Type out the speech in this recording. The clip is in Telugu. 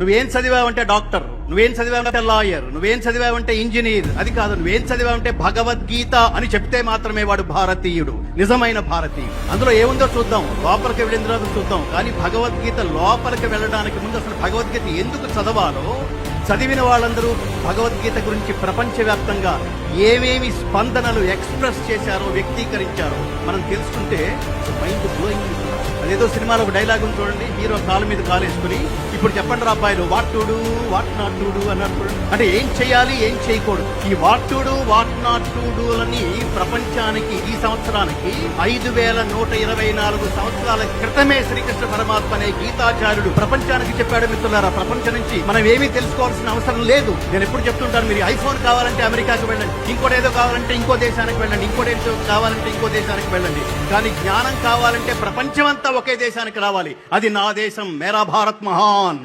నువ్వేం చదివావంటే డాక్టర్, నువ్వేం చదివావంటే లాయర్, నువ్వేం చదివావంటే ఇంజనీర్. అది కాదు, నువ్వేం చదివావంటే భగవద్గీత అని చెప్తే మాత్రమే వాడు భారతీయుడు, నిజమైన భారతీయుడు. అందులో ఏముందో చూద్దాం, లోపలికి వెళ్ళిన తర్వాత చూద్దాం. కానీ భగవద్గీత లోపలికి వెళ్ళడానికి ముందు అసలు భగవద్గీత ఎందుకు చదవాలో, చదివిన వాళ్ళందరూ భగవద్గీత గురించి ప్రపంచవ్యాప్తంగా ఏమేమి స్పందనలు ఎక్స్ప్రెస్ చేశారో, వ్యక్తీకరించారో మనం తెలుసుకుంటే మైండ్ బ్లోయింగ్. అదేదో సినిమాలో ఒక డైలాగ్ ఉంది చూడండి, హీరో కాలు మీద కాలు వేసుకుని, ఇప్పుడు చెప్పండి రా అబ్బాయిలు, what to do what not to do అన్నప్పుడు, అంటే ఏం చేయాలి ఏం చేయకూడదు. ఈ what to do what not to do లని ప్రపంచానికి ఈ సంవత్సరానికి 5124 సంవత్సరాల క్రితమే శ్రీకృష్ణ పరమాత్మ అనే గీతాచార్యుడు ప్రపంచానికి చెప్పాడు. మిత్రులారా, ప్రపంచం నుంచి మనం ఏమీ తెలుసుకోవాల్సిన అవసరం లేదు. నేను ఎప్పుడు చెప్తుంటాను, మీరు ఐఫోన్ కావాలంటే అమెరికాకి వెళ్ళండి, ఇంకోటి ఏదో కావాలంటే ఇంకో దేశానికి వెళ్ళండి, ఇంకోటి ఏదో కావాలంటే ఇంకో దేశానికి వెళ్ళండి. కానీ జ్ఞానం కావాలంటే ప్రపంచమంతా ఒకే దేశానికి రావాలి. అది నా దేశం, మేరా భారత్ మహాన్.